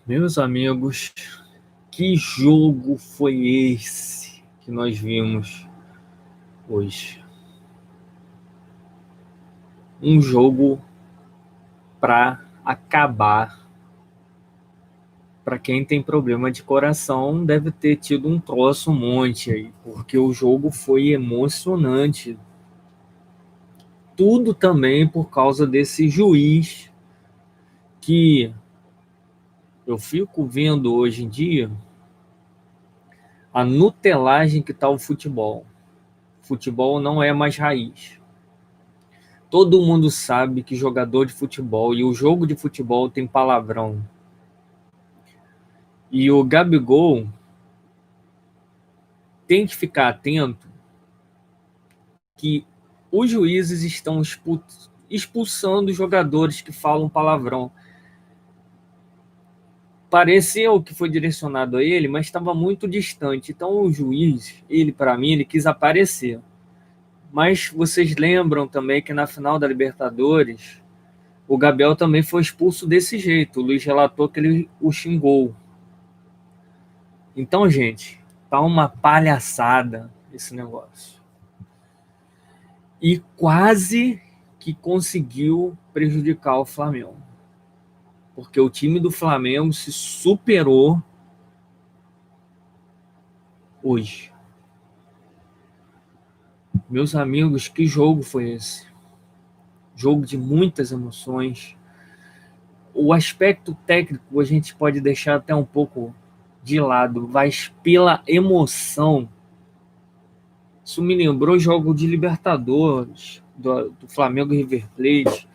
Meus amigos, que jogo foi esse que nós vimos hoje? Um jogo para acabar. Para quem tem problema de coração, deve ter tido um troço, um monte aí, porque o jogo foi emocionante. Tudo também por causa desse juiz que eu fico vendo hoje em dia a nutelagem que está o futebol. Futebol não é mais raiz. Todo mundo sabe que jogador de futebol e o jogo de futebol tem palavrão. E o Gabigol tem que ficar atento que os juízes estão expulsando jogadores que falam palavrão. Pareceu que foi direcionado a ele, mas estava muito distante. Então o juiz, para mim, ele quis aparecer. Mas vocês lembram também que na final da Libertadores, o Gabriel também foi expulso desse jeito. O Luiz relatou que ele o xingou. Então, gente, tá uma palhaçada esse negócio. E quase que conseguiu prejudicar o Flamengo. Porque o time do Flamengo se superou hoje. Meus amigos, que jogo foi esse? Jogo de muitas emoções. O aspecto técnico a gente pode deixar até um pouco de lado, mas pela emoção, isso me lembrou jogo de Libertadores, do Flamengo e River Plate,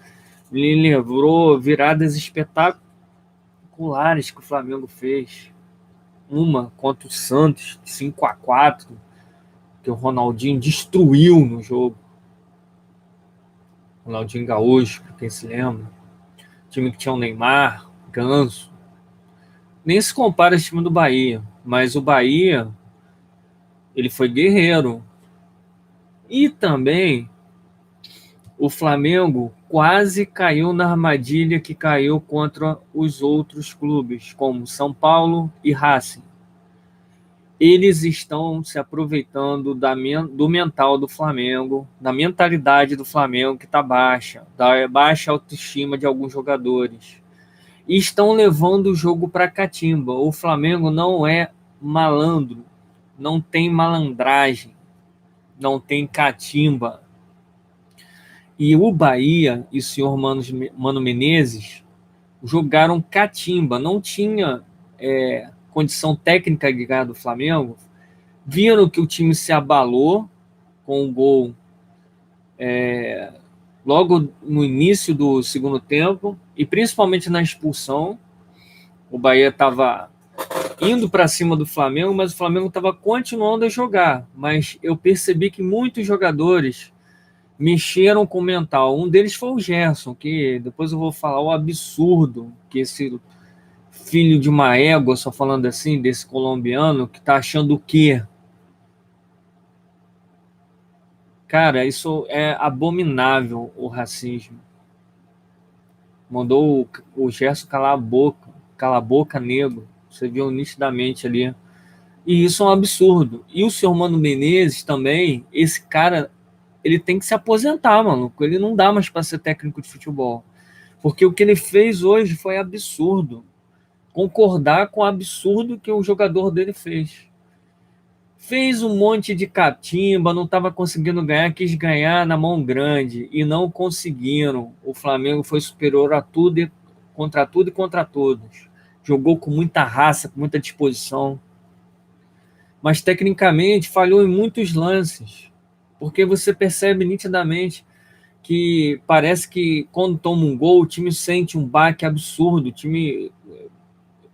me lembrou viradas espetaculares que o Flamengo fez. Uma contra o Santos, 5-4, que o Ronaldinho destruiu no jogo. Ronaldinho Gaúcho, para quem se lembra. Time que tinha o Neymar, Ganso. Nem se compara esse time do Bahia, mas o Bahia, ele foi guerreiro. E também o Flamengo quase caiu na armadilha que caiu contra os outros clubes, como São Paulo e Racing. Eles estão se aproveitando do mental do Flamengo, da mentalidade do Flamengo que está baixa, da baixa autoestima de alguns jogadores. E estão levando o jogo para catimba. O Flamengo não é malandro, não tem malandragem, não tem catimba. E o Bahia e o senhor Mano Menezes jogaram catimba, não tinha condição técnica de ganhar do Flamengo. Viram que o time se abalou com o gol logo no início do segundo tempo e principalmente na expulsão. O Bahia estava indo para cima do Flamengo, mas o Flamengo estava continuando a jogar. Mas eu percebi que muitos jogadores mexeram com o mental. Um deles foi o Gerson, que depois eu vou falar o absurdo que esse filho de uma égua, só falando assim, desse colombiano, que tá achando o quê? Cara, isso é abominável, o racismo. Mandou o Gerson calar a boca, nego. Você viu nitidamente ali. E isso é um absurdo. E o senhor Mano Menezes também, esse cara, ele tem que se aposentar, mano. Ele não dá mais para ser técnico de futebol. Porque o que ele fez hoje foi absurdo. Concordar com o absurdo que o jogador dele fez. Fez um monte de catimba, não estava conseguindo ganhar, quis ganhar na mão grande e não conseguiram. O Flamengo foi superior a tudo e contra todos. Jogou com muita raça, com muita disposição. Mas tecnicamente falhou em muitos lances, porque você percebe nitidamente que parece que quando toma um gol, o time sente um baque absurdo. O time,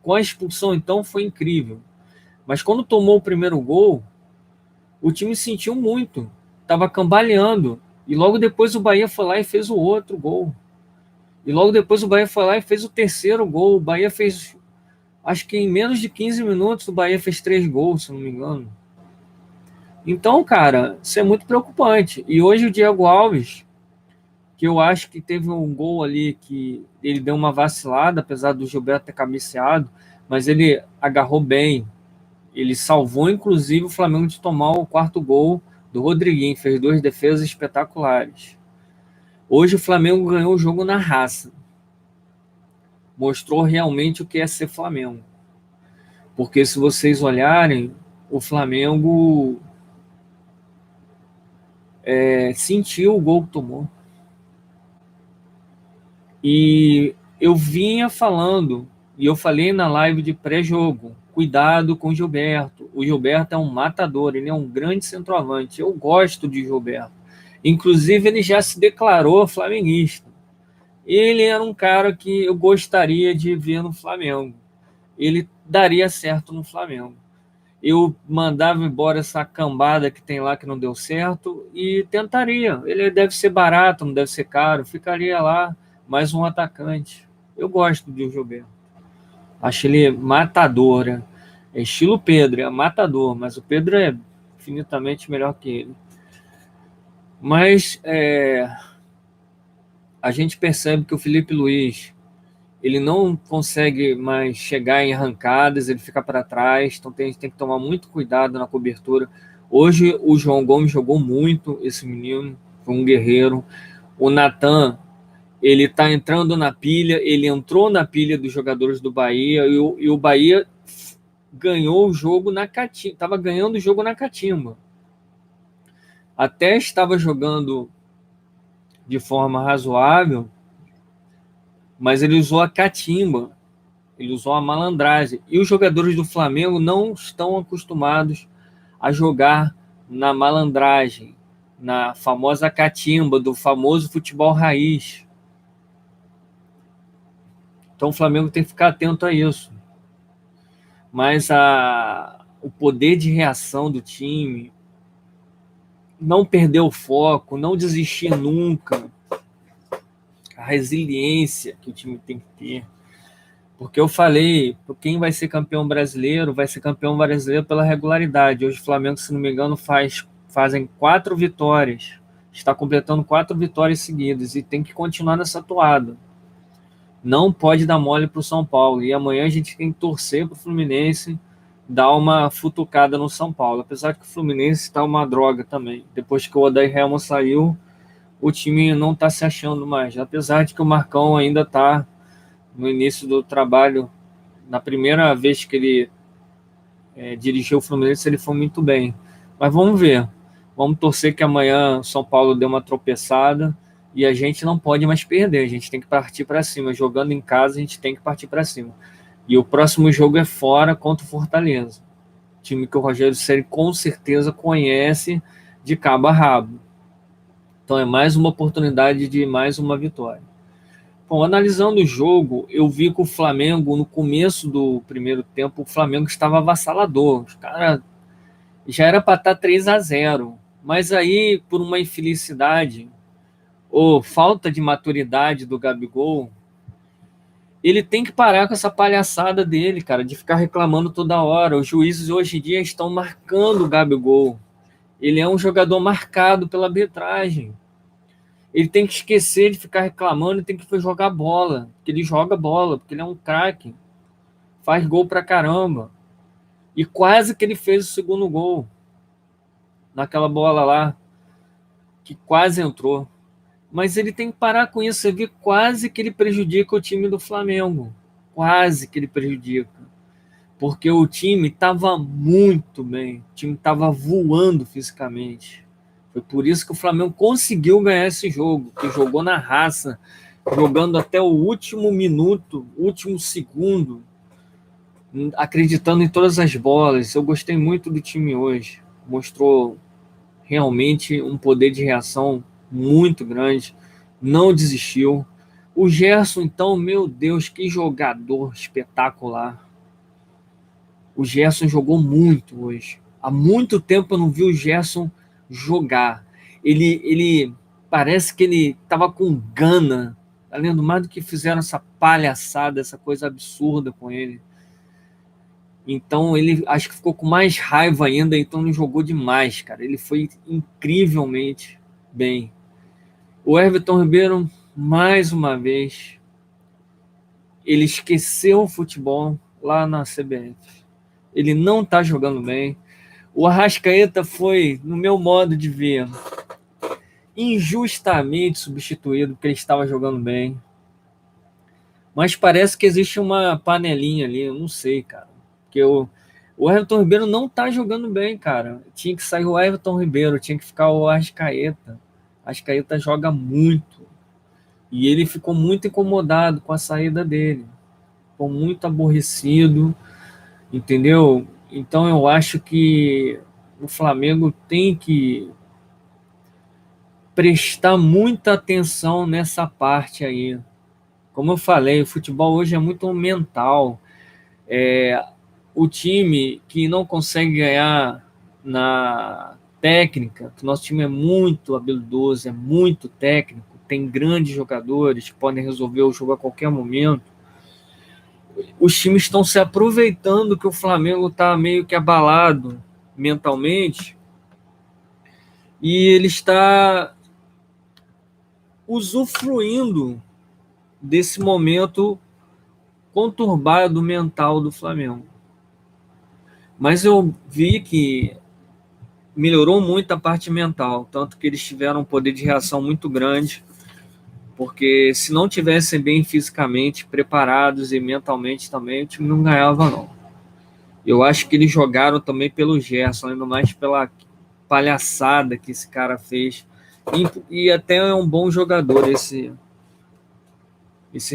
com a expulsão, então, foi incrível. Mas quando tomou o primeiro gol, o time sentiu muito, estava cambaleando. E logo depois o Bahia foi lá e fez o outro gol. E logo depois o Bahia foi lá e fez o terceiro gol. O Bahia fez, acho que em menos de 15 minutos, o Bahia fez 3 gols, se não me engano. Então, cara, isso é muito preocupante. E hoje o Diego Alves que eu acho que teve um gol ali que ele deu uma vacilada, apesar do Gilberto ter cabeceado, mas ele agarrou bem. Ele salvou, inclusive, o Flamengo de tomar o quarto gol do Rodriguinho, fez 2 defesas espetaculares. Hoje o Flamengo ganhou o jogo na raça. Mostrou realmente o que é ser Flamengo. Porque se vocês olharem, o Flamengo sentiu o gol que tomou. E eu vinha falando, e eu falei na live de pré-jogo, cuidado com o Gilberto. O Gilberto é um matador, ele é um grande centroavante. Eu gosto de Gilberto. Inclusive, ele já se declarou flamenguista. Ele era um cara que eu gostaria de ver no Flamengo. Ele daria certo no Flamengo. Eu mandava embora essa cambada que tem lá que não deu certo e tentaria. Ele deve ser barato, não deve ser caro, ficaria lá mais um atacante. Eu gosto do Gilberto. Acho ele matador. É estilo Pedro, é matador, mas o Pedro é infinitamente melhor que ele. Mas a gente percebe que o Felipe Luiz ele não consegue mais chegar em arrancadas, ele fica para trás, então tem que tomar muito cuidado na cobertura. Hoje o João Gomes jogou muito, esse menino, foi um guerreiro. O Natan, ele está entrando na pilha, ele entrou na pilha dos jogadores do Bahia, e o Bahia ganhou o jogo na catimba, estava ganhando o jogo na catimba. Até estava jogando de forma razoável, mas ele usou a catimba, ele usou a malandragem. E os jogadores do Flamengo não estão acostumados a jogar na malandragem, na famosa catimba, do famoso futebol raiz. Então o Flamengo tem que ficar atento a isso. Mas o poder de reação do time, não perder o foco, não desistir nunca, a resiliência que o time tem que ter. Porque eu falei, quem vai ser campeão brasileiro, vai ser campeão brasileiro pela regularidade. Hoje o Flamengo, se não me engano, fazem 4 vitórias. Está completando 4 vitórias seguidas e tem que continuar nessa toada. Não pode dar mole para o São Paulo. E amanhã a gente tem que torcer para o Fluminense dar uma futucada no São Paulo. Apesar de que o Fluminense está uma droga também. Depois que o Odair Helman saiu, o time não está se achando mais. Apesar de que o Marcão ainda está no início do trabalho, na primeira vez que ele dirigiu o Fluminense, ele foi muito bem. Mas vamos ver. Vamos torcer que amanhã o São Paulo dê uma tropeçada e a gente não pode mais perder. A gente tem que partir para cima. Jogando em casa, a gente tem que partir para cima. E o próximo jogo é fora contra o Fortaleza. Time que o Rogério Ceni com certeza conhece de cabo a rabo. Então é mais uma oportunidade de mais uma vitória. Bom, analisando o jogo, eu vi que o Flamengo, no começo do primeiro tempo, o Flamengo estava avassalador. Os caras já era para estar 3-0. Mas aí, por uma infelicidade ou falta de maturidade do Gabigol, ele tem que parar com essa palhaçada dele, cara, de ficar reclamando toda hora. Os juízes hoje em dia estão marcando o Gabigol. Ele é um jogador marcado pela arbitragem. Ele tem que esquecer de ficar reclamando e tem que jogar bola. Porque ele joga bola, porque ele é um craque. Faz gol pra caramba. E quase que ele fez o segundo gol. Naquela bola lá, que quase entrou. Mas ele tem que parar com isso. Você vê quase que ele prejudica o time do Flamengo. Quase que ele prejudica. Porque o time estava muito bem. O time estava voando fisicamente. Foi por isso que o Flamengo conseguiu ganhar esse jogo, que jogou na raça, jogando até o último minuto, último segundo, acreditando em todas as bolas. Eu gostei muito do time hoje. Mostrou realmente um poder de reação muito grande. Não desistiu. O Gerson, então, meu Deus, que jogador espetacular. O Gerson jogou muito hoje. Há muito tempo eu não vi o Gerson jogar. Ele parece que ele estava com gana, além do mais do que fizeram essa palhaçada, essa coisa absurda com ele. Então ele acho que ficou com mais raiva ainda, então não jogou demais, cara. Ele foi incrivelmente bem. O Everton Ribeiro, mais uma vez, ele esqueceu o futebol lá na CBF. Ele não está jogando bem. O Arrascaeta foi, no meu modo de ver, injustamente substituído, porque ele estava jogando bem. Mas parece que existe uma panelinha ali, eu não sei, cara. Porque o Everton Ribeiro não tá jogando bem, cara. Tinha que sair o Everton Ribeiro, tinha que ficar o Arrascaeta. O Arrascaeta joga muito. E ele ficou muito incomodado com a saída dele. Ficou muito aborrecido, entendeu? Então eu acho que o Flamengo tem que prestar muita atenção nessa parte aí. Como eu falei, o futebol hoje é muito mental. O time que não consegue ganhar na técnica, que nosso time é muito habilidoso, é muito técnico, tem grandes jogadores que podem resolver o jogo a qualquer momento. Os times estão se aproveitando que o Flamengo está meio que abalado mentalmente e ele está usufruindo desse momento conturbado mental do Flamengo. Mas eu vi que melhorou muito a parte mental, tanto que eles tiveram um poder de reação muito grande, porque se não tivessem bem fisicamente preparados e mentalmente também, o time não ganhava não. Eu acho que eles jogaram também pelo Gerson, ainda mais pela palhaçada que esse cara fez, e até é um bom jogador esse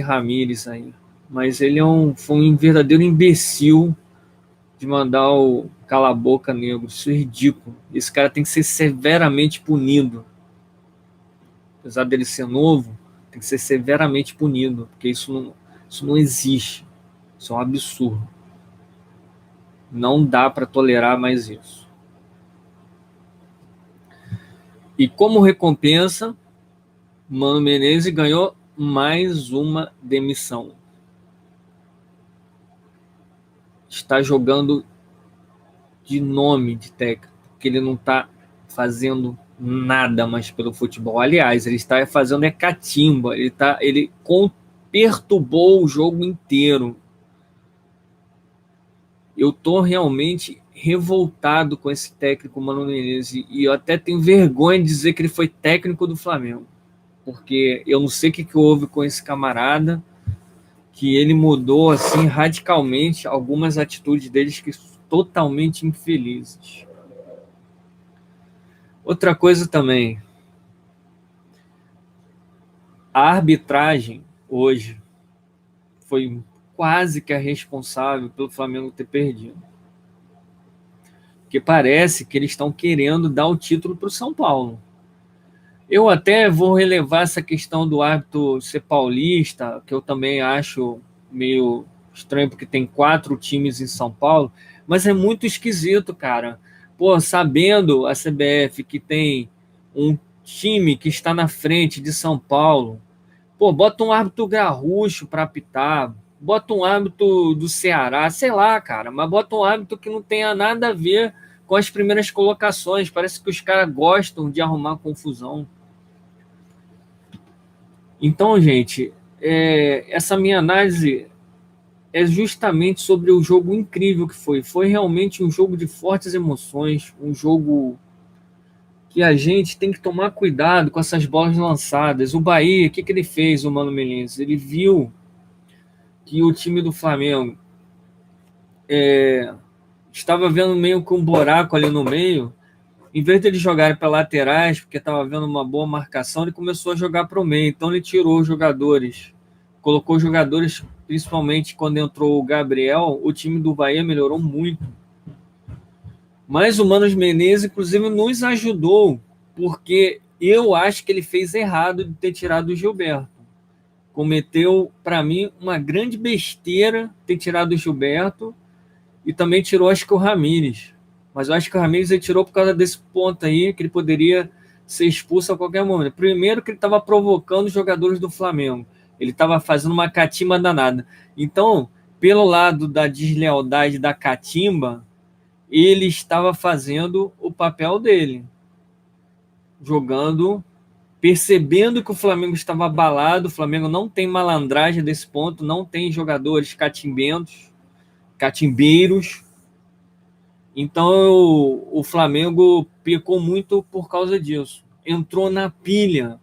Ramires aí, mas ele foi um verdadeiro imbecil de mandar o cala a boca negro. Isso é ridículo. Esse cara tem que ser severamente punido. Apesar dele ser novo, tem que ser severamente punido, porque isso não existe. Isso é um absurdo. Não dá para tolerar mais isso. E como recompensa, Mano Menezes ganhou mais uma demissão. Está jogando de nome de técnico, porque ele não está fazendo nada mais pelo futebol. Aliás, ele está fazendo catimba. Ele perturbou o jogo inteiro. Eu tô realmente revoltado com esse técnico Mano Menezes e eu até tenho vergonha de dizer que ele foi técnico do Flamengo, porque eu não sei o que houve com esse camarada, que ele mudou assim radicalmente algumas atitudes deles que são totalmente infelizes. Outra coisa também, a arbitragem hoje foi quase que a responsável pelo Flamengo ter perdido. Porque parece que eles estão querendo dar o título para o São Paulo. Eu até vou relevar essa questão do árbitro ser paulista, que eu também acho meio estranho, porque tem 4 times em São Paulo, mas é muito esquisito, cara. Pô, sabendo a CBF que tem um time que está na frente de São Paulo, pô, bota um árbitro garrucho para apitar, bota um árbitro do Ceará, sei lá, cara, mas bota um árbitro que não tenha nada a ver com as primeiras colocações. Parece que os caras gostam de arrumar confusão. Então, gente, essa minha análise é justamente sobre o jogo incrível que foi. Foi realmente um jogo de fortes emoções, um jogo que a gente tem que tomar cuidado com essas bolas lançadas. O Bahia, o que ele fez, o Mano Menezes? Ele viu que o time do Flamengo estava vendo meio que um buraco ali no meio. Em vez de ele jogar para laterais, porque estava vendo uma boa marcação, ele começou a jogar para o meio. Então ele tirou os jogadores, colocou jogadores, principalmente quando entrou o Gabriel, o time do Bahia melhorou muito. Mas o Mano Menezes, inclusive, nos ajudou, porque eu acho que ele fez errado de ter tirado o Gilberto. Cometeu, para mim, uma grande besteira ter tirado o Gilberto e também tirou, acho que o Ramires. Mas eu acho que o Ramires ele tirou por causa desse ponto aí, que ele poderia ser expulso a qualquer momento. Primeiro que ele estava provocando os jogadores do Flamengo. Ele estava fazendo uma catimba danada. Então, pelo lado da deslealdade da catimba, ele estava fazendo o papel dele, jogando percebendo que o Flamengo estava abalado, o Flamengo não tem malandragem desse ponto, não tem jogadores catimbeiros. Então o Flamengo pecou muito por causa disso. Entrou na pilha.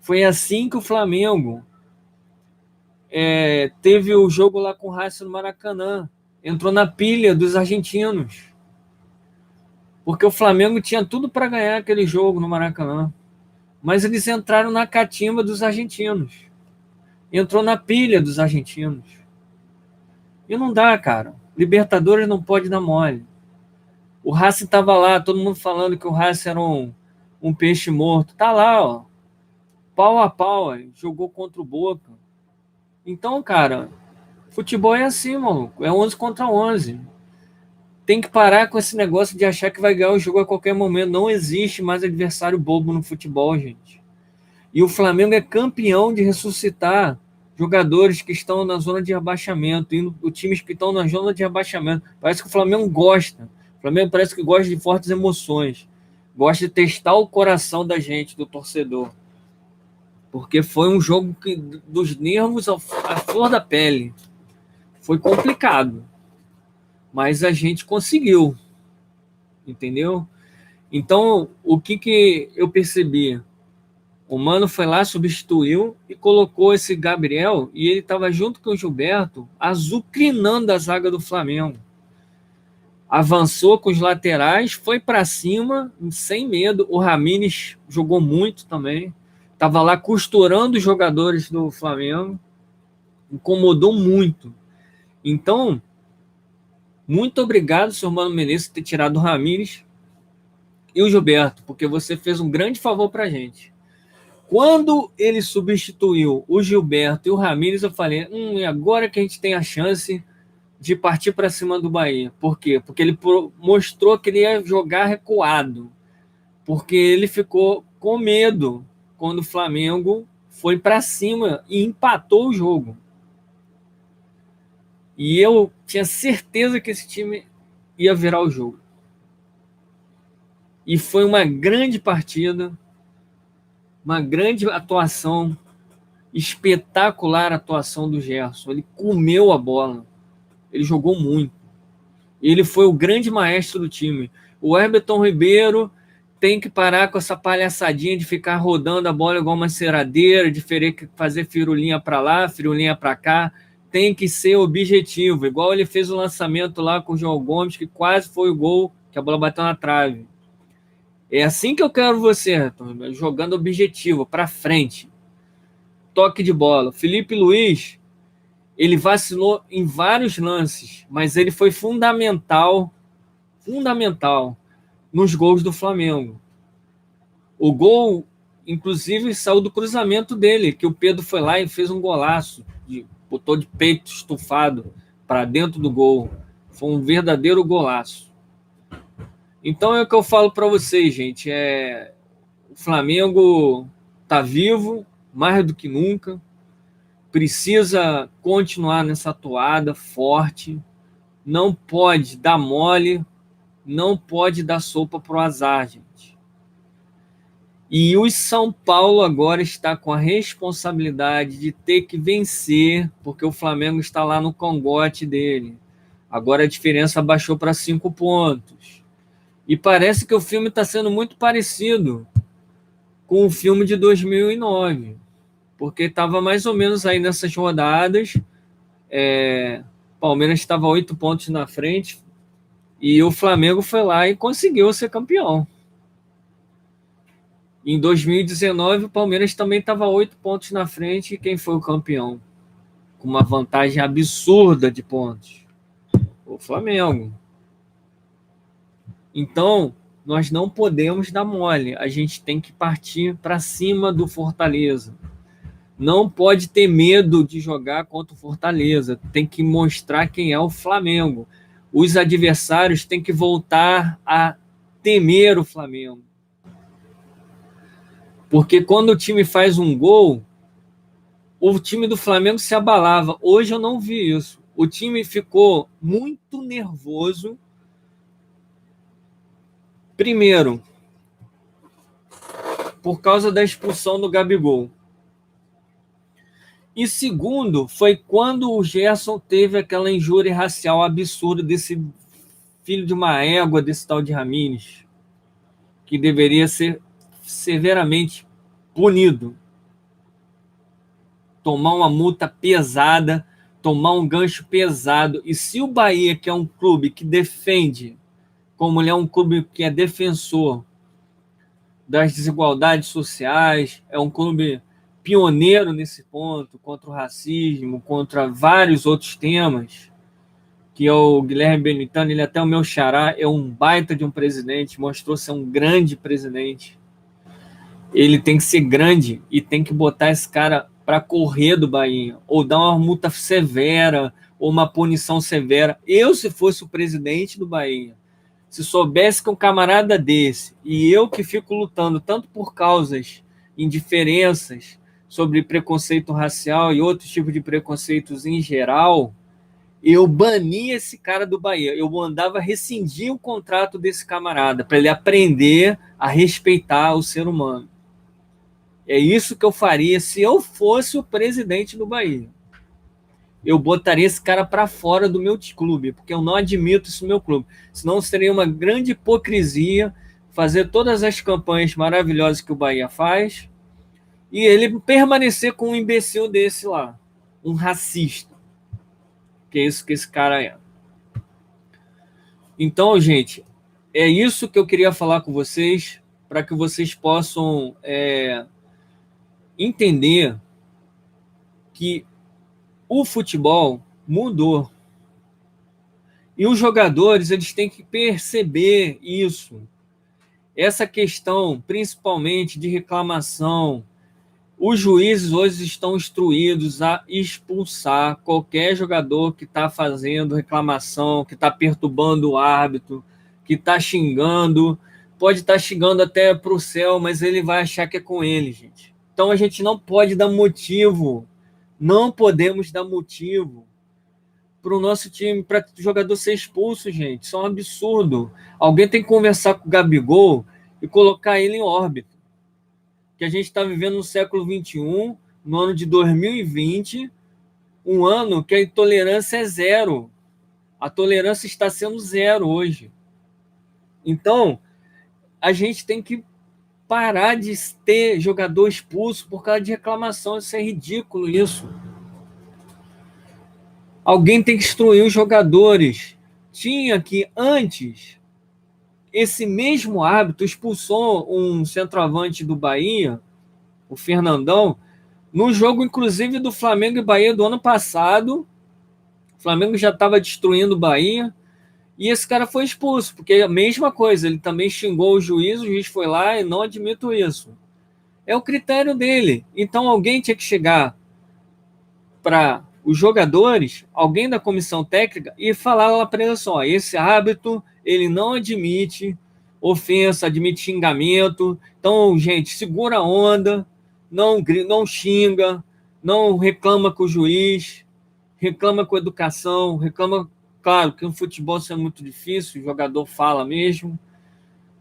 Foi assim que o Flamengo teve o jogo lá com o Racing no Maracanã. Entrou na pilha dos argentinos. Porque o Flamengo tinha tudo para ganhar aquele jogo no Maracanã. Mas eles entraram na catimba dos argentinos. Entrou na pilha dos argentinos. E não dá, cara. Libertadores não pode dar mole. O Racing estava lá, todo mundo falando que o Racing era um peixe morto. Tá lá, ó. Pau a pau, jogou contra o Boca. Então, cara, futebol é assim, maluco. É 11 contra 11. Tem que parar com esse negócio de achar que vai ganhar o jogo a qualquer momento. Não existe mais adversário bobo no futebol, gente. E o Flamengo é campeão de ressuscitar jogadores que estão na zona de rebaixamento, e os times que estão na zona de rebaixamento. Parece que o Flamengo gosta. O Flamengo parece que gosta de fortes emoções. Gosta de testar o coração da gente, do torcedor. Porque foi um jogo que, dos nervos à flor da pele. Foi complicado. Mas a gente conseguiu. Entendeu? Então, o que eu percebi? O Mano foi lá, substituiu e colocou esse Gabriel, e ele estava junto com o Gilberto, azucrinando a zaga do Flamengo. Avançou com os laterais, foi para cima, sem medo. O Ramires jogou muito também. Estava lá costurando os jogadores do Flamengo. Incomodou muito. Então, muito obrigado, senhor Mano Menezes, por ter tirado o Ramires e o Gilberto, porque você fez um grande favor para a gente. Quando ele substituiu o Gilberto e o Ramires, eu falei, e agora que a gente tem a chance de partir para cima do Bahia. Por quê? Porque ele mostrou que ele ia jogar recuado. Porque ele ficou com medo quando o Flamengo foi para cima e empatou o jogo. E eu tinha certeza que esse time ia virar o jogo. E foi uma grande partida, uma grande atuação, espetacular atuação do Gerson. Ele comeu a bola, ele jogou muito. Ele foi o grande maestro do time. O Everton Ribeiro tem que parar com essa palhaçadinha de ficar rodando a bola igual uma enceradeira, de fazer firulinha para lá, firulinha para cá. Tem que ser objetivo, igual ele fez o lançamento lá com o João Gomes, que quase foi o gol, que a bola bateu na trave. É assim que eu quero você, jogando objetivo, para frente. Toque de bola. Felipe Luiz, ele vacilou em vários lances, mas ele foi fundamental nos gols do Flamengo. O gol, inclusive, saiu do cruzamento dele, que o Pedro foi lá e fez um golaço, botou de peito estufado para dentro do gol. Foi um verdadeiro golaço. Então é o que eu falo para vocês, gente. O Flamengo está vivo, mais do que nunca. Precisa continuar nessa toada forte. Não pode dar mole, não pode dar sopa pro azar, gente. E o São Paulo agora está com a responsabilidade de ter que vencer, porque o Flamengo está lá no cangote dele. Agora a diferença baixou para 5 pontos. E parece que o filme está sendo muito parecido com o filme de 2009, porque estava mais ou menos aí nessas rodadas. Palmeiras estava 8 pontos na frente e o Flamengo foi lá e conseguiu ser campeão. Em 2019, o Palmeiras também estava 8 pontos na frente e quem foi o campeão? Com uma vantagem absurda de pontos. O Flamengo. Então, nós não podemos dar mole. A gente tem que partir para cima do Fortaleza. Não pode ter medo de jogar contra o Fortaleza. Tem que mostrar quem é o Flamengo. Os adversários têm que voltar a temer o Flamengo. Porque quando o time faz um gol, o time do Flamengo se abalava. Hoje eu não vi isso. O time ficou muito nervoso. Primeiro, por causa da expulsão do Gabigol. E segundo, foi quando o Gerson teve aquela injúria racial absurda desse filho de uma égua, desse tal de Ramírez, que deveria ser severamente punido. Tomar uma multa pesada, tomar um gancho pesado. E se o Bahia, que é um clube que defende, como ele é um clube que é defensor das desigualdades sociais, é um clube pioneiro nesse ponto, contra o racismo, contra vários outros temas, que é o Guilherme Benitani, ele até o meu xará, é um baita de um presidente, mostrou ser um grande presidente. Ele tem que ser grande e tem que botar esse cara para correr do Bahia, ou dar uma multa severa, ou uma punição severa. Eu, se fosse o presidente do Bahia, se soubesse que um camarada desse, e eu que fico lutando tanto por causas, indiferenças, sobre preconceito racial e outros tipos de preconceitos em geral, eu bania esse cara do Bahia. Eu mandava rescindir o contrato desse camarada, para ele aprender a respeitar o ser humano. É isso que eu faria se eu fosse o presidente do Bahia. Eu botaria esse cara para fora do meu clube, porque eu não admito isso no meu clube. Senão seria uma grande hipocrisia fazer todas as campanhas maravilhosas que o Bahia faz e ele permanecer com um imbecil desse lá, um racista, que é isso que esse cara é. Então, gente, é isso que eu queria falar com vocês, para que vocês possam entender que o futebol mudou. E os jogadores, eles têm que perceber isso. Essa questão, principalmente de reclamação, os juízes hoje estão instruídos a expulsar qualquer jogador que está fazendo reclamação, que está perturbando o árbitro, que está xingando. Pode estar xingando até para o céu, mas ele vai achar que é com ele, gente. Então a gente não pode dar motivo, não podemos dar motivo para o nosso time, para o jogador ser expulso, gente. Isso é um absurdo. Alguém tem que conversar com o Gabigol e colocar ele em órbita. Que a gente está vivendo no século XXI, no ano de 2020, um ano que a intolerância é zero. A tolerância está sendo zero hoje. Então, a gente tem que parar de ter jogador expulso por causa de reclamação. Isso é ridículo, isso. Alguém tem que instruir os jogadores. Tinha que, antes, esse mesmo hábito expulsou um centroavante do Bahia, o Fernandão, no jogo, inclusive, do Flamengo e Bahia do ano passado. O Flamengo já estava destruindo o Bahia e esse cara foi expulso, porque é a mesma coisa, ele também xingou o juiz foi lá e não admito isso. É o critério dele. Então alguém tinha que chegar para os jogadores, alguém da comissão técnica, e falar lá para ele só, esse árbitro, ele não admite ofensa, admite xingamento. Então, gente, segura a onda, não xinga, não reclama com o juiz, reclama com a educação, reclama, claro, que no futebol isso é muito difícil, o jogador fala mesmo,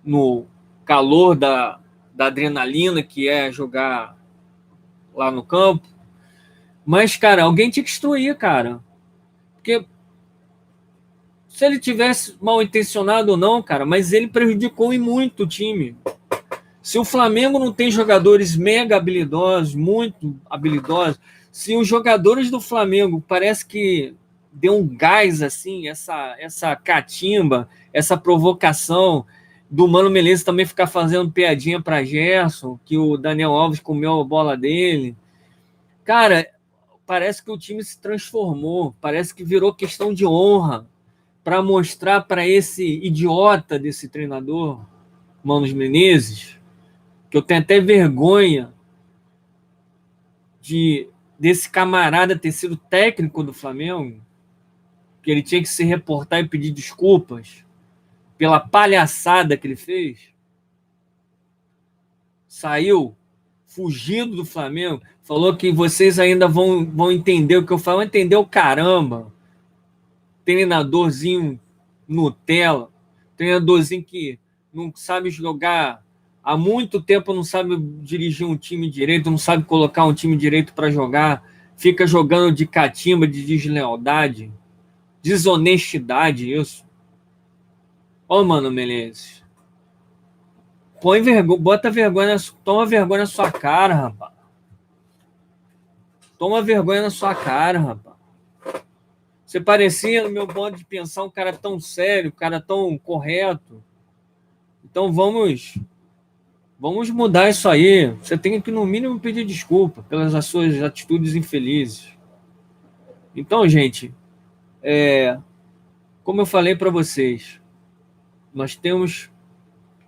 no calor da adrenalina que é jogar lá no campo. Mas, cara, alguém tinha que instruir, cara. Porque se ele tivesse mal intencionado ou não, cara, mas ele prejudicou e muito o time. Se o Flamengo não tem jogadores mega habilidosos, muito habilidosos, se os jogadores do Flamengo parece que deu um gás assim, essa catimba, essa provocação do Mano Menezes também ficar fazendo piadinha para Gerson, que o Daniel Alves comeu a bola dele. Cara, parece que o time se transformou, parece que virou questão de honra para mostrar para esse idiota desse treinador, Mano Menezes, que eu tenho até vergonha desse camarada ter sido técnico do Flamengo, que ele tinha que se reportar e pedir desculpas pela palhaçada que ele fez. Saiu fugindo do Flamengo, falou que vocês ainda vão entender o que eu falo. Vão entender o caramba. Treinadorzinho Nutella, treinadorzinho que não sabe jogar Há muito tempo não sabe dirigir um time direito, não sabe colocar um time direito para jogar, fica jogando de catimba, de deslealdade, desonestidade, isso. Ô, Mano Menezes, põe vergonha, bota vergonha, toma vergonha na sua cara, rapaz. Toma vergonha na sua cara, rapaz. Você parecia, no meu modo de pensar, um cara tão sério, um cara tão correto. Então vamos mudar isso aí. Você tem que, no mínimo, pedir desculpa pelas suas atitudes infelizes. Então, gente, como eu falei para vocês, nós temos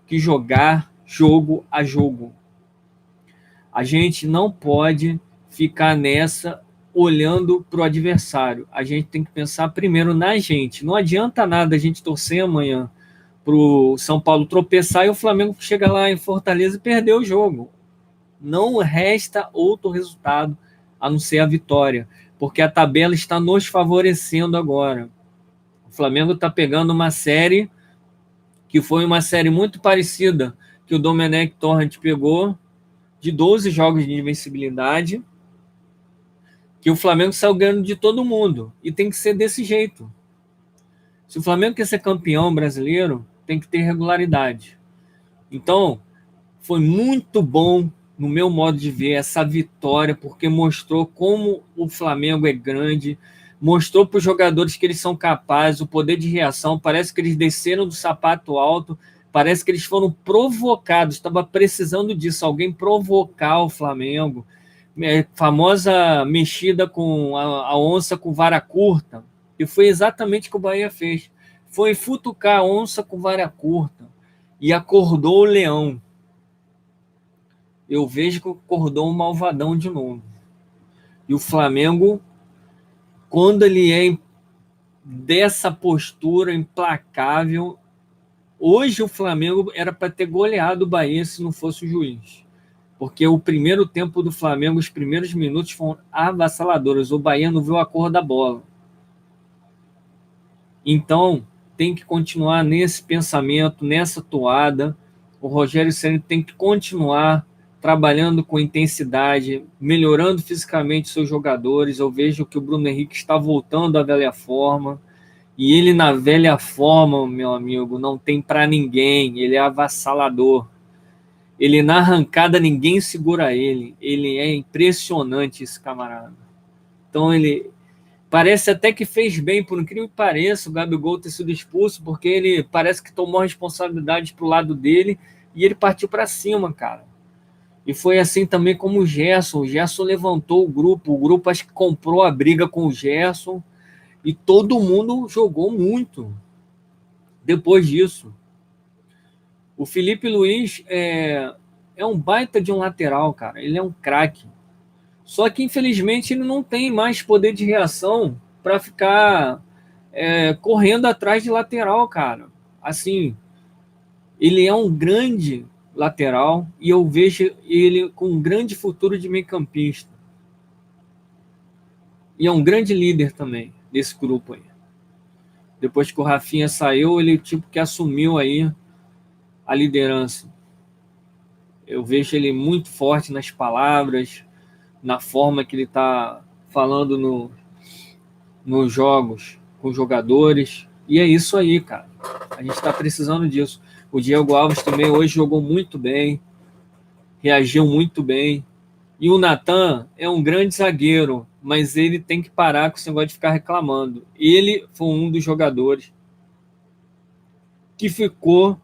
que jogar jogo a jogo. A gente não pode ficar nessa olhando para o adversário. A gente tem que pensar primeiro na gente. Não adianta nada a gente torcer amanhã para o São Paulo tropeçar e o Flamengo chegar lá em Fortaleza e perder o jogo. Não resta outro resultado a não ser a vitória, porque a tabela está nos favorecendo agora. O Flamengo está pegando uma série que foi uma série muito parecida que o Domenech Torrent pegou, de 12 jogos de invencibilidade, que o Flamengo saiu ganhando de todo mundo. E tem que ser desse jeito. Se o Flamengo quer ser campeão brasileiro, tem que ter regularidade. Então, foi muito bom, no meu modo de ver, essa vitória, porque mostrou como o Flamengo é grande, mostrou para os jogadores que eles são capazes, o poder de reação. Parece que eles desceram do sapato alto, parece que eles foram provocados. Estava precisando disso, alguém provocar o Flamengo. Famosa mexida com a onça com vara curta, e foi exatamente o que o Bahia fez. Foi futucar a onça com vara curta e acordou o leão. Eu vejo que acordou um malvadão de novo. E o Flamengo, quando ele é dessa postura implacável, hoje o Flamengo era para ter goleado o Bahia se não fosse o juiz. Porque o primeiro tempo do Flamengo, os primeiros minutos foram avassaladores. O Bahia não viu a cor da bola. Então, tem que continuar nesse pensamento, nessa toada. O Rogério Ceni tem que continuar trabalhando com intensidade, melhorando fisicamente seus jogadores. Eu vejo que o Bruno Henrique está voltando à velha forma. E ele, na velha forma, meu amigo, não tem para ninguém. Ele é avassalador. Ele, na arrancada, ninguém segura ele. Ele é impressionante, esse camarada. Então, ele parece até que fez bem, por incrível que pareça, o Gabigol ter sido expulso, porque ele parece que tomou a responsabilidade pro lado dele e ele partiu para cima, cara. E foi assim também como o Gerson. O Gerson levantou o grupo acho que comprou a briga com o Gerson e todo mundo jogou muito depois disso. O Felipe Luiz é um baita de um lateral, cara. Ele é um craque. Só que, infelizmente, ele não tem mais poder de reação para ficar correndo atrás de lateral, cara. Assim, ele é um grande lateral e eu vejo ele com um grande futuro de meio-campista. E é um grande líder também desse grupo aí. Depois que o Rafinha saiu, ele tipo que assumiu aí a liderança. Eu vejo ele muito forte nas palavras, na forma que ele está falando nos jogos com os jogadores. E é isso aí, cara. A gente está precisando disso. O Diego Alves também hoje jogou muito bem, reagiu muito bem. E o Natan é um grande zagueiro, mas ele tem que parar com esse negócio de ficar reclamando. Ele foi um dos jogadores que ficou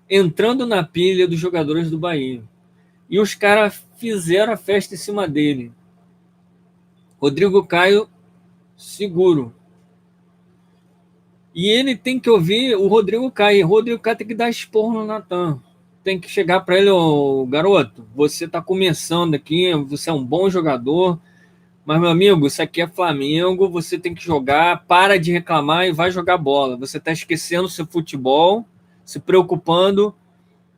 entrando na pilha dos jogadores do Bahia. E os caras fizeram a festa em cima dele. Rodrigo Caio, seguro. E ele tem que ouvir o Rodrigo Caio. O Rodrigo Caio tem que dar esporro no Natan. Tem que chegar para ele, oh, garoto, você está começando aqui, você é um bom jogador, mas, meu amigo, isso aqui é Flamengo, você tem que jogar, para de reclamar e vai jogar bola. Você está esquecendo seu futebol, se preocupando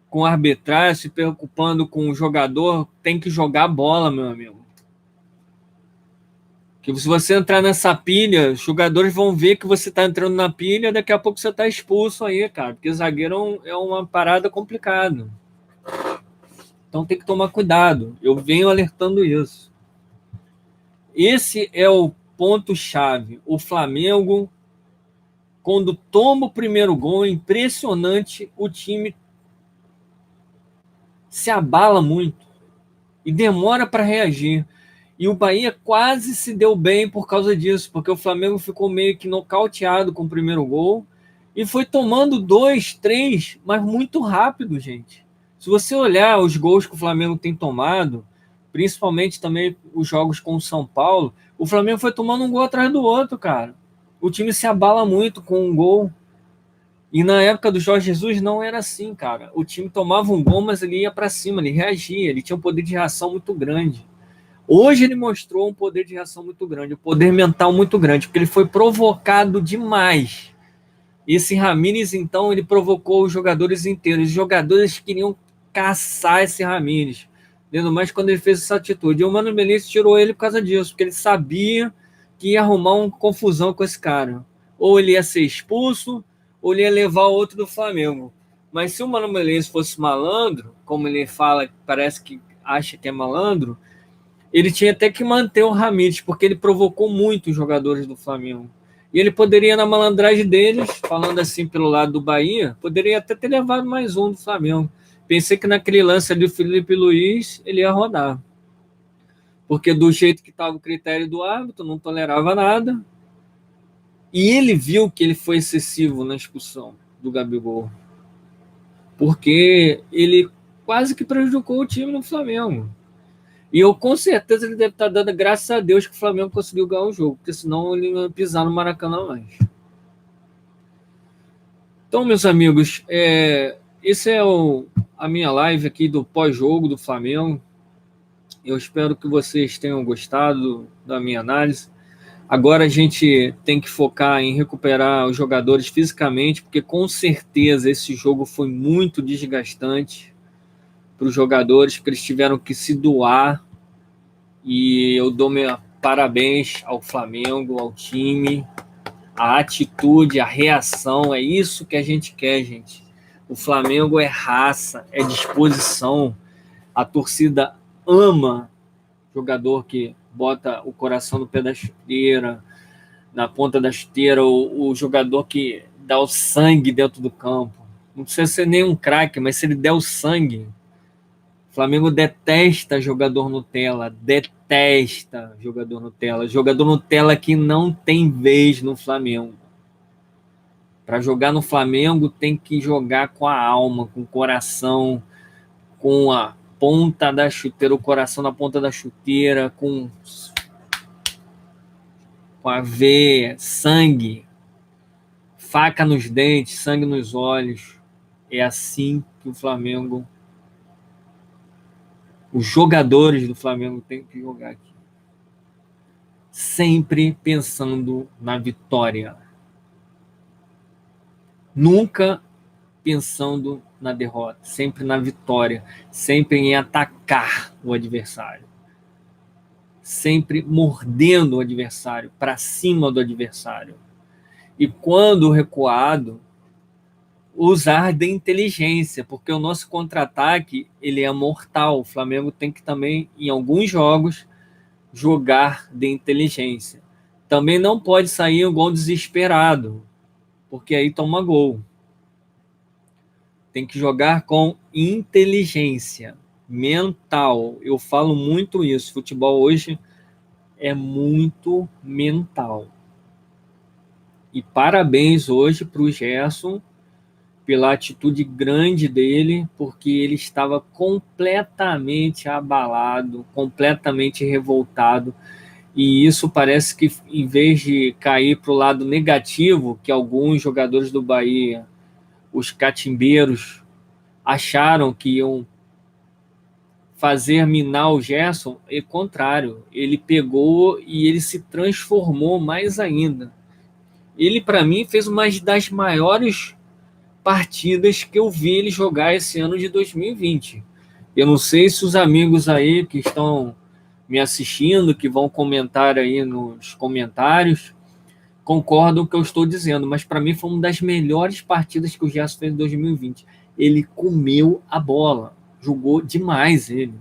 com arbitragem, se preocupando com o jogador, tem que jogar bola, meu amigo. Que se você entrar nessa pilha, os jogadores vão ver que você está entrando na pilha, daqui a pouco você está expulso aí, cara. Porque zagueiro é uma parada complicada. Então tem que tomar cuidado. Eu venho alertando isso. Esse é o ponto-chave. O Flamengo, quando toma o primeiro gol, é impressionante, o time se abala muito e demora para reagir. E o Bahia quase se deu bem por causa disso, porque o Flamengo ficou meio que nocauteado com o primeiro gol e foi tomando 2, 3, mas muito rápido, gente. Se você olhar os gols que o Flamengo tem tomado, principalmente também os jogos com o São Paulo, o Flamengo foi tomando um gol atrás do outro, cara. O time se abala muito com um gol. E na época do Jorge Jesus não era assim, cara. O time tomava um gol, mas ele ia para cima, ele reagia, ele tinha um poder de reação muito grande. Hoje ele mostrou um poder de reação muito grande, um poder mental muito grande, porque ele foi provocado demais. Esse Ramires, então, ele provocou os jogadores inteiros. Os jogadores queriam caçar esse Ramires, ainda mais quando ele fez essa atitude. E o Mano Menezes tirou ele por causa disso, porque ele sabia que ia arrumar uma confusão com esse cara. Ou ele ia ser expulso, ou ele ia levar o outro do Flamengo. Mas se o Mano Menezes fosse malandro, como ele fala, parece que acha que é malandro, ele tinha até que manter o Ramires, porque ele provocou muito os jogadores do Flamengo. E ele poderia, na malandragem deles, falando assim pelo lado do Bahia, poderia até ter levado mais um do Flamengo. Pensei que naquele lance ali do Felipe Luiz, ele ia rodar. Porque do jeito que estava o critério do árbitro, não tolerava nada. E ele viu que ele foi excessivo na expulsão do Gabigol. Porque ele quase que prejudicou o time no Flamengo. E eu com certeza ele deve estar dando graças a Deus que o Flamengo conseguiu ganhar o jogo, porque senão ele não ia pisar no Maracanã mais. Então, meus amigos, esse é a minha live aqui do pós-jogo do Flamengo. Eu espero que vocês tenham gostado da minha análise. Agora a gente tem que focar em recuperar os jogadores fisicamente, porque com certeza esse jogo foi muito desgastante para os jogadores, porque eles tiveram que se doar. E eu dou meus parabéns ao Flamengo, ao time, a atitude, a reação, é isso que a gente quer, gente. O Flamengo é raça, é disposição. A torcida ama jogador que bota o coração no pé da chuteira, na ponta da chuteira, o jogador que dá o sangue dentro do campo. Não precisa ser nem um craque, mas se ele der o sangue. O Flamengo detesta jogador Nutella, detesta jogador Nutella que não tem vez no Flamengo. Para jogar no Flamengo tem que jogar com a alma, com o coração, com a ponta da chuteira, o coração na ponta da chuteira, com a veia, sangue, faca nos dentes, sangue nos olhos. É assim que o Flamengo, os jogadores do Flamengo têm que jogar aqui. Sempre pensando na vitória. Nunca pensando na derrota. Sempre na vitória. Sempre em atacar o adversário. Sempre mordendo o adversário, para cima do adversário. E quando recuado, usar de inteligência, porque o nosso contra-ataque ele é mortal. O Flamengo tem que também, em alguns jogos, jogar de inteligência. Também não pode sair um gol desesperado, porque aí toma gol. Tem que jogar com inteligência mental. Eu falo muito isso. Futebol hoje é muito mental. E parabéns hoje para o Gerson pela atitude grande dele, porque ele estava completamente abalado, completamente revoltado. E isso parece que, em vez de cair para o lado negativo, que alguns jogadores do Bahia, os catimbeiros, acharam que iam fazer minar o Gerson, é o contrário. Ele pegou e ele se transformou mais ainda. Ele, para mim, fez uma das maiores partidas que eu vi ele jogar esse ano de 2020. Eu não sei se os amigos aí que estão me assistindo, que vão comentar aí nos comentários, concordam com o que eu estou dizendo, mas para mim foi uma das melhores partidas que o Gerson fez em 2020. Ele comeu a bola, jogou demais ele.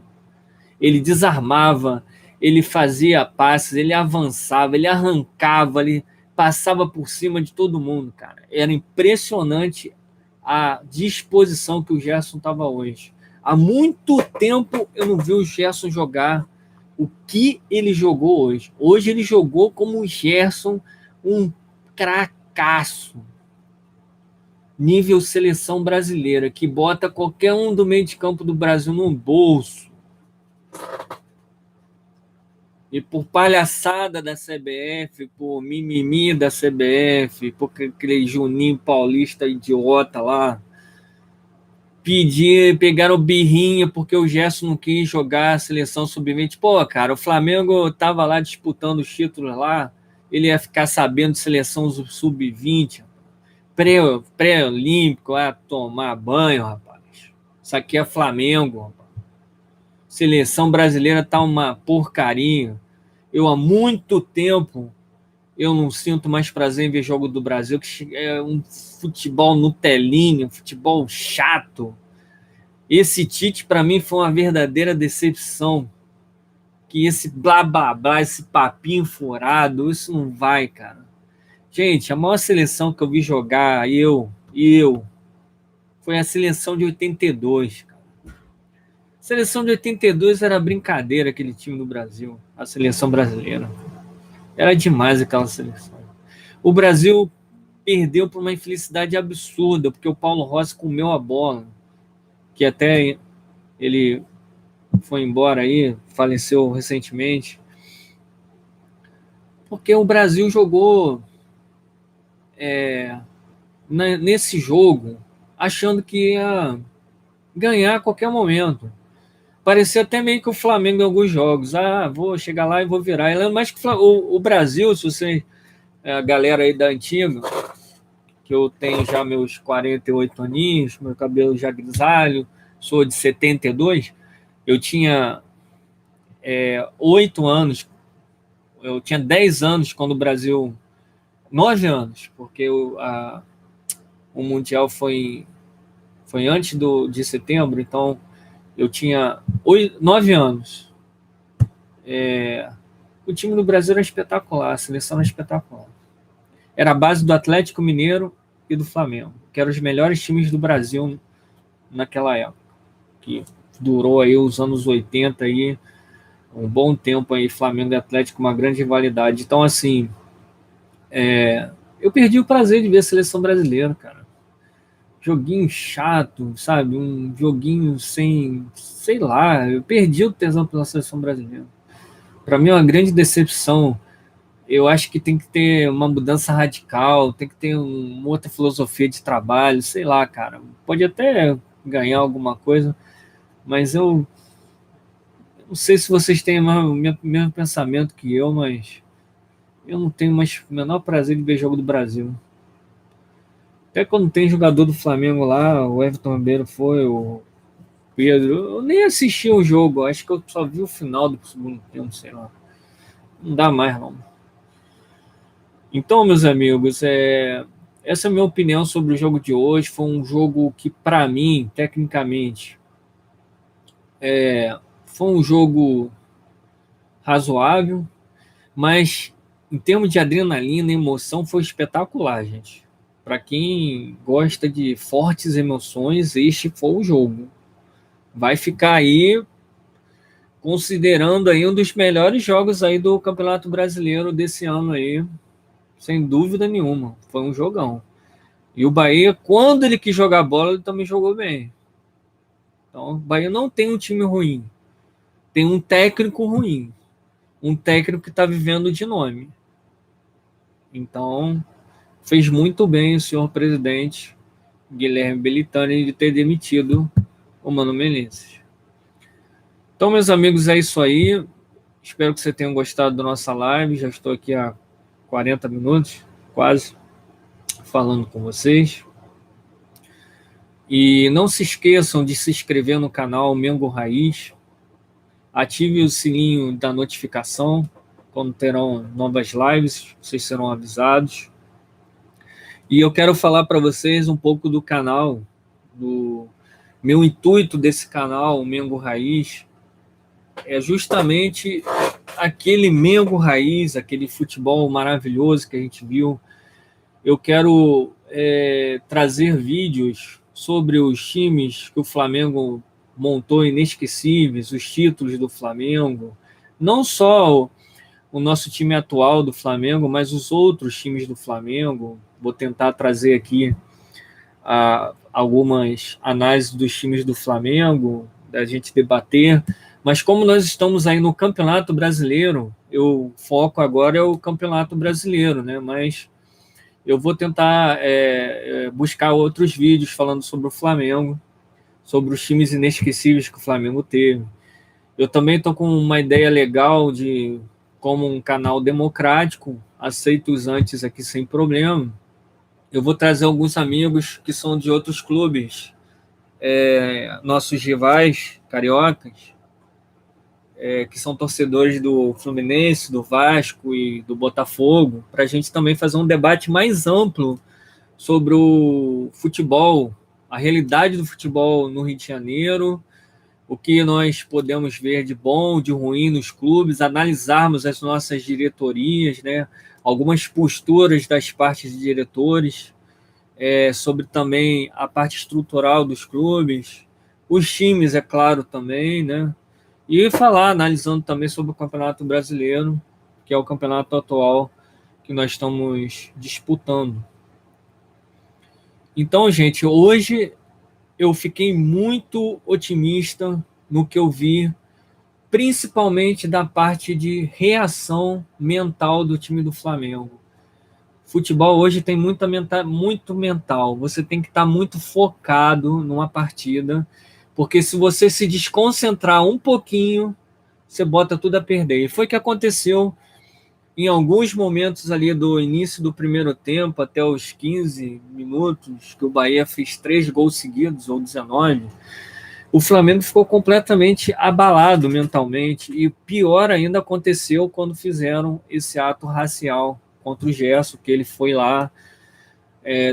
Ele desarmava, ele fazia passes, ele avançava, ele arrancava, ele passava por cima de todo mundo, cara. Era impressionante a disposição que o Gerson estava hoje. Há muito tempo eu não vi o Gerson jogar o que ele jogou hoje. Hoje ele jogou como o Gerson, um cracaço, nível seleção brasileira, que bota qualquer um do meio de campo do Brasil no bolso. E por palhaçada da CBF, por mimimi da CBF, por aquele Juninho Paulista idiota lá, pegaram birrinha porque o Gerson não quis jogar a seleção sub-20. Pô, cara, o Flamengo tava lá disputando os títulos lá, ele ia ficar sabendo de seleção sub-20, pré-olímpico, ia tomar banho, rapaz. Isso aqui é Flamengo, rapaz. Seleção brasileira tá uma porcaria. Eu há muito tempo eu não sinto mais prazer em ver jogo do Brasil, que é um futebol Nutelinha, um futebol chato. Esse Tite, para mim, foi uma verdadeira decepção. Que esse blá blá blá, esse papinho furado, isso não vai, cara. Gente, a maior seleção que eu vi jogar, foi a seleção de 82, cara. A seleção de 82 era brincadeira, aquele time do Brasil, a seleção brasileira. Era demais aquela seleção. O Brasil perdeu por uma infelicidade absurda, porque o Paulo Rossi comeu a bola, que até ele foi embora aí, faleceu recentemente, porque o Brasil jogou nesse jogo achando que ia ganhar a qualquer momento. Parecia até meio que o Flamengo em alguns jogos. Vou chegar lá e vou virar. Mas que o Brasil, se você, a galera aí da antiga, que eu tenho já meus 48 aninhos, meu cabelo já grisalho, sou de 72, eu tinha 8 anos, eu tinha 10 anos quando o Brasil, 9 anos, porque o Mundial foi antes de setembro, então eu tinha 9 anos. O time do Brasil era espetacular, a seleção era espetacular. Era a base do Atlético Mineiro e do Flamengo, que eram os melhores times do Brasil naquela época, que durou aí os anos 80 aí, um bom tempo aí, Flamengo e Atlético, uma grande rivalidade. Então, assim, eu perdi o prazer de ver a seleção brasileira, cara. Joguinho chato, sabe? Um joguinho sem, sei lá, eu perdi o tesão pela seleção brasileira. Para mim é uma grande decepção. Eu acho que tem que ter uma mudança radical, tem que ter uma outra filosofia de trabalho, sei lá, cara. Pode até ganhar alguma coisa, mas eu não sei se vocês têm o mesmo pensamento que eu, mas eu não tenho mais o menor prazer de ver jogo do Brasil. Até quando tem jogador do Flamengo lá, o Everton Ribeiro foi, o Pedro, eu nem assisti o jogo, acho que eu só vi o final do segundo tempo, sei lá. Não dá mais, não. Então, meus amigos, essa é a minha opinião sobre o jogo de hoje. Foi um jogo que, para mim, tecnicamente, foi um jogo razoável, mas em termos de adrenalina e emoção, foi espetacular, gente. Para quem gosta de fortes emoções, este foi o jogo. Vai ficar aí considerando aí um dos melhores jogos aí do Campeonato Brasileiro desse ano aí, sem dúvida nenhuma. Foi um jogão. E o Bahia, quando ele quis jogar bola, ele também jogou bem. Então, o Bahia não tem um time ruim. Tem um técnico ruim. Um técnico que está vivendo de nome. Então, fez muito bem o senhor presidente Guilherme Belitani de ter demitido o Mano Menezes. Então, meus amigos, é isso aí. Espero que vocês tenham gostado da nossa live. Já estou aqui há 40 minutos, quase, falando com vocês. E não se esqueçam de se inscrever no canal Mengo Raiz. Ative o sininho da notificação. Quando terão novas lives, vocês serão avisados. E eu quero falar para vocês um pouco do canal, do meu intuito desse canal, o Mengo Raiz, é justamente aquele Mengo Raiz, aquele futebol maravilhoso que a gente viu. Eu quero trazer vídeos sobre os times que o Flamengo montou inesquecíveis, os títulos do Flamengo, não só o nosso time atual do Flamengo, mas os outros times do Flamengo. Vou tentar trazer aqui algumas análises dos times do Flamengo, da gente debater. Mas como nós estamos aí no Campeonato Brasileiro, o foco agora é o Campeonato Brasileiro, né? Mas eu vou tentar buscar outros vídeos falando sobre o Flamengo, sobre os times inesquecíveis que o Flamengo teve. Eu também estou com uma ideia legal de como um canal democrático, aceito os antes aqui sem problema. Eu vou trazer alguns amigos que são de outros clubes, nossos rivais cariocas, que são torcedores do Fluminense, do Vasco e do Botafogo, para a gente também fazer um debate mais amplo sobre o futebol, a realidade do futebol no Rio de Janeiro, o que nós podemos ver de bom, de ruim nos clubes, analisarmos as nossas diretorias, né? Algumas posturas das partes de diretores, sobre também a parte estrutural dos clubes, os times, é claro, também, né? E falar, analisando também sobre o Campeonato Brasileiro, que é o campeonato atual que nós estamos disputando. Então, gente, hoje eu fiquei muito otimista no que eu vi, principalmente da parte de reação mental do time do Flamengo. Futebol hoje tem muito mental. Você tem que estar muito focado numa partida, porque se você se desconcentrar um pouquinho, você bota tudo a perder. E foi o que aconteceu em alguns momentos ali do início do primeiro tempo, até os 15 minutos, que o Bahia fez 3 gols seguidos, ou 19, o Flamengo ficou completamente abalado mentalmente. E pior ainda aconteceu quando fizeram esse ato racial contra o Gerson, que ele foi lá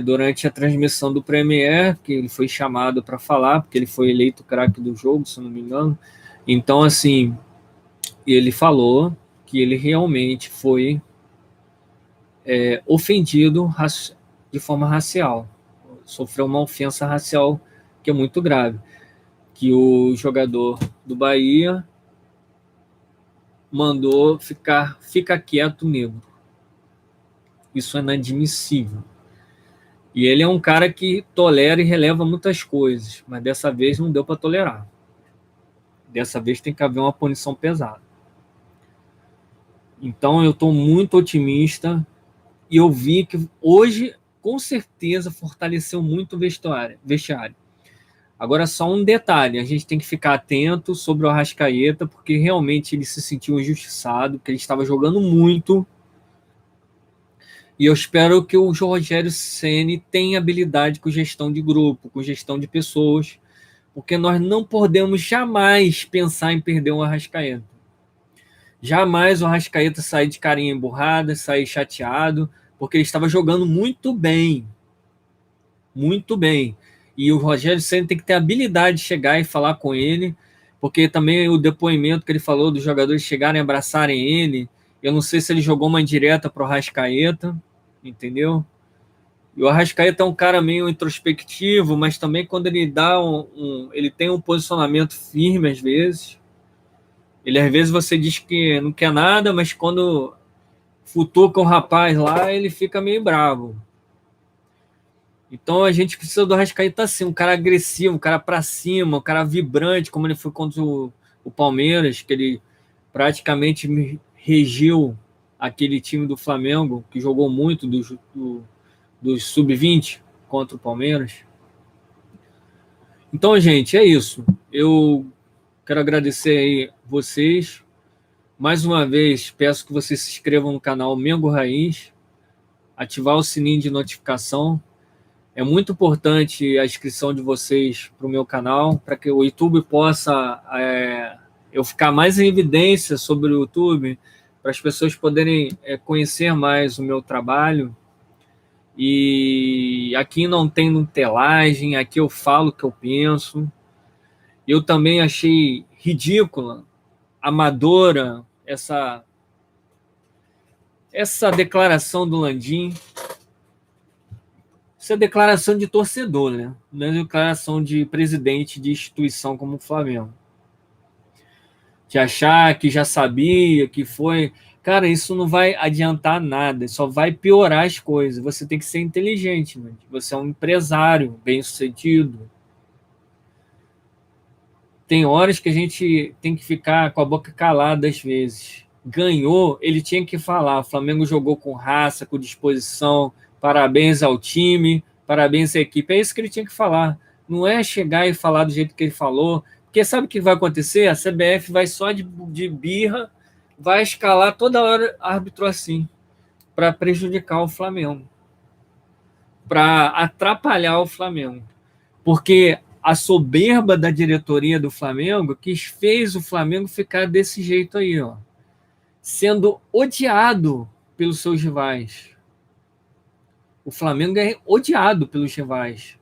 durante a transmissão do Premier, que ele foi chamado para falar, porque ele foi eleito craque do jogo, se não me engano. Então, assim, ele falou que ele realmente foi ofendido de forma racial, sofreu uma ofensa racial que é muito grave, que o jogador do Bahia mandou fica quieto, negro. Isso é inadmissível. E ele é um cara que tolera e releva muitas coisas, mas dessa vez não deu para tolerar. Dessa vez tem que haver uma punição pesada. Então eu estou muito otimista e eu vi que hoje, com certeza, fortaleceu muito o vestiário. Agora, só um detalhe, a gente tem que ficar atento sobre o Arrascaeta, porque realmente ele se sentiu injustiçado, porque ele estava jogando muito. E eu espero que o Rogério Ceni tenha habilidade com gestão de grupo, com gestão de pessoas, porque nós não podemos jamais pensar em perder um Arrascaeta. Jamais o Arrascaeta sair de carinha emburrada, sair chateado, porque ele estava jogando muito bem. Muito bem. E o Rogério Ceni tem que ter habilidade de chegar e falar com ele, porque também o depoimento que ele falou dos jogadores chegarem e abraçarem ele, eu não sei se ele jogou uma indireta para o Arrascaeta, entendeu? E o Arrascaeta é um cara meio introspectivo, mas também quando ele dá ele tem um posicionamento firme às vezes. Ele às vezes você diz que não quer nada, mas quando futuca o rapaz lá, ele fica meio bravo. Então a gente precisa do Arrascaeta assim, um cara agressivo, um cara pra cima, um cara vibrante, como ele foi contra o Palmeiras, que ele praticamente regiu aquele time do Flamengo, que jogou muito dos sub-20 contra o Palmeiras. Então, gente, é isso. Eu quero agradecer aí vocês. Mais uma vez, peço que vocês se inscrevam no canal Mengo Raiz, ativar o sininho de notificação. É muito importante a inscrição de vocês para o meu canal, para que o YouTube possa eu ficar mais em evidência sobre o YouTube, para as pessoas poderem conhecer mais o meu trabalho. E aqui não tem nutelagem, aqui eu falo o que eu penso. Eu também achei ridícula, amadora, essa declaração do Landim. Isso é declaração de torcedor, né? Não é declaração de presidente de instituição como o Flamengo. De achar que já sabia, que foi. Cara, isso não vai adiantar nada, só vai piorar as coisas. Você tem que ser inteligente, né? Você é um empresário bem-sucedido. Tem horas que a gente tem que ficar com a boca calada às vezes. Ganhou, ele tinha que falar. O Flamengo jogou com raça, com disposição. Parabéns ao time, parabéns à equipe. É isso que ele tinha que falar. Não é chegar e falar do jeito que ele falou. Porque sabe o que vai acontecer? A CBF vai só de birra, vai escalar toda hora árbitro assim, para prejudicar o Flamengo, para atrapalhar o Flamengo. Porque a soberba da diretoria do Flamengo que fez o Flamengo ficar desse jeito aí, ó, sendo odiado pelos seus rivais. O Flamengo é odiado pelos rivais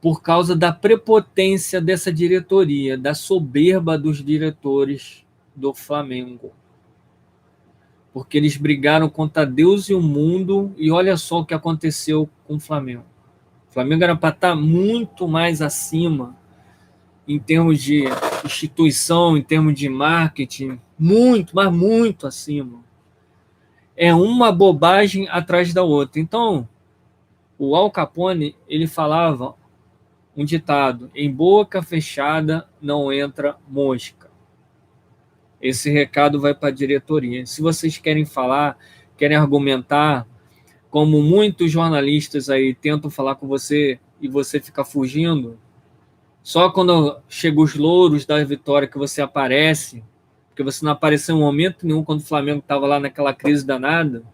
por causa da prepotência dessa diretoria, da soberba dos diretores do Flamengo. Porque eles brigaram contra Deus e o mundo, e olha só o que aconteceu com o Flamengo. O Flamengo era para estar muito mais acima em termos de instituição, em termos de marketing, muito, mas muito acima. É uma bobagem atrás da outra. Então, o Al Capone, ele falava um ditado: em boca fechada não entra mosca. Esse recado vai para a diretoria. Se vocês querem falar, querem argumentar, como muitos jornalistas aí tentam falar com você e você fica fugindo, só quando chegam os louros da vitória que você aparece, porque você não apareceu em momento nenhum quando o Flamengo estava lá naquela crise danada.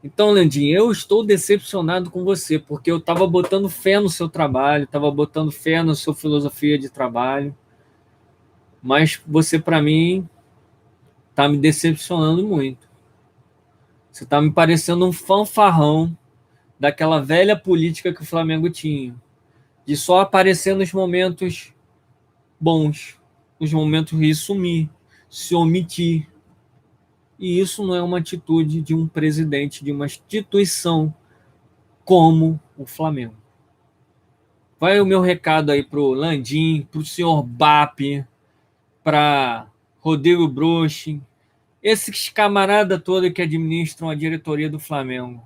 Então, Landinho, eu estou decepcionado com você, porque eu estava botando fé no seu trabalho, estava botando fé na sua filosofia de trabalho, mas você, para mim, está me decepcionando muito. Você está me parecendo um fanfarrão daquela velha política que o Flamengo tinha, de só aparecer nos momentos bons, nos momentos de sumir, se omitir. E isso não é uma atitude de um presidente de uma instituição como o Flamengo. Vai o meu recado aí pro Landim, pro senhor BAP, para Rodrigo Broche, esses camarada todos que administram a diretoria do Flamengo.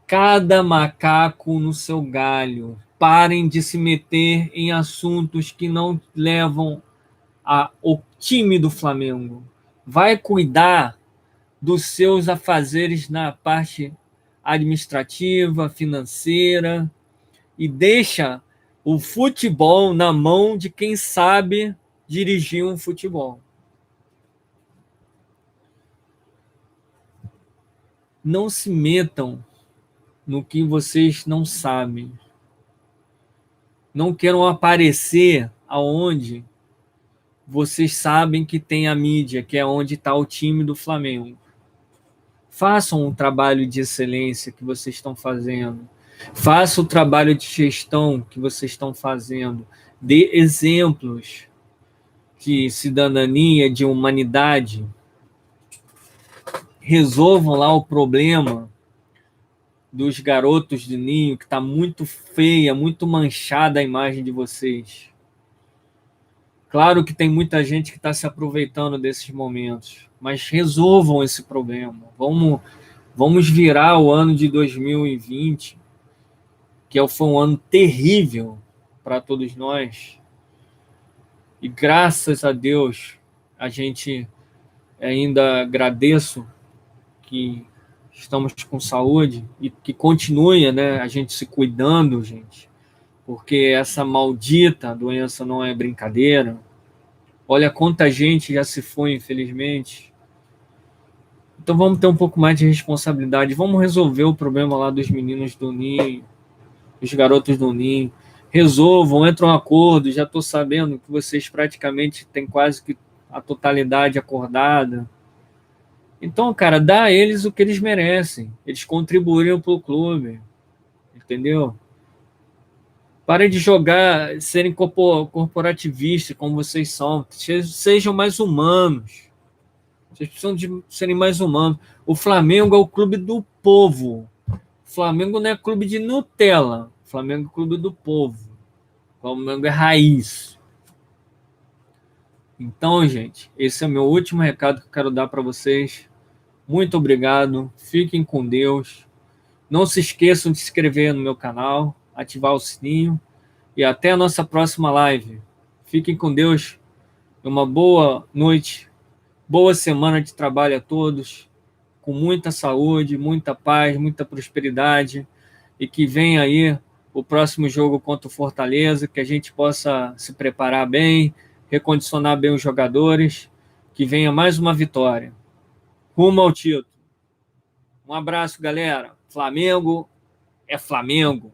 Cada macaco no seu galho. Parem de se meter em assuntos que não levam ao time do Flamengo. Vai cuidar dos seus afazeres na parte administrativa, financeira, e deixa o futebol na mão de quem sabe dirigir um futebol. Não se metam no que vocês não sabem. Não queiram aparecer aonde vocês sabem que tem a mídia, que é onde está o time do Flamengo. Façam um trabalho de excelência que vocês estão fazendo. Façam o trabalho de gestão que vocês estão fazendo. Dê exemplos de cidadania, de humanidade. Resolvam lá o problema dos garotos de ninho, que está muito feia, muito manchada a imagem de vocês. Claro que tem muita gente que está se aproveitando desses momentos, mas resolvam esse problema. Vamos virar o ano de 2020, que foi um ano terrível para todos nós. E graças a Deus, a gente ainda agradeço que estamos com saúde e que continue, né, a gente se cuidando, gente, porque essa maldita doença não é brincadeira. Olha quanta gente já se foi, infelizmente. Então vamos ter um pouco mais de responsabilidade. Vamos resolver o problema lá dos meninos do ninho, dos garotos do ninho. resolvam, entre um acordo. Já estou sabendo que vocês praticamente têm quase que a totalidade acordada. Então, cara, dá a eles o que eles merecem. Eles contribuíram para o clube, entendeu? Parem de jogar, serem corporativistas como vocês são. Sejam mais humanos. Vocês precisam de serem mais humanos. O Flamengo é o clube do povo. O Flamengo não é clube de Nutella. O Flamengo é clube do povo. O Flamengo é raiz. Então, gente, esse é o meu último recado que eu quero dar para vocês. Muito obrigado. Fiquem com Deus. Não se esqueçam de se inscrever no meu canal, ativar o sininho e até a nossa próxima live. Fiquem com Deus. Uma boa noite, boa semana de trabalho a todos, com muita saúde, muita paz, muita prosperidade e que venha aí o próximo jogo contra o Fortaleza, que a gente possa se preparar bem, recondicionar bem os jogadores, que venha mais uma vitória. Rumo ao título. Um abraço, galera. Flamengo é Flamengo.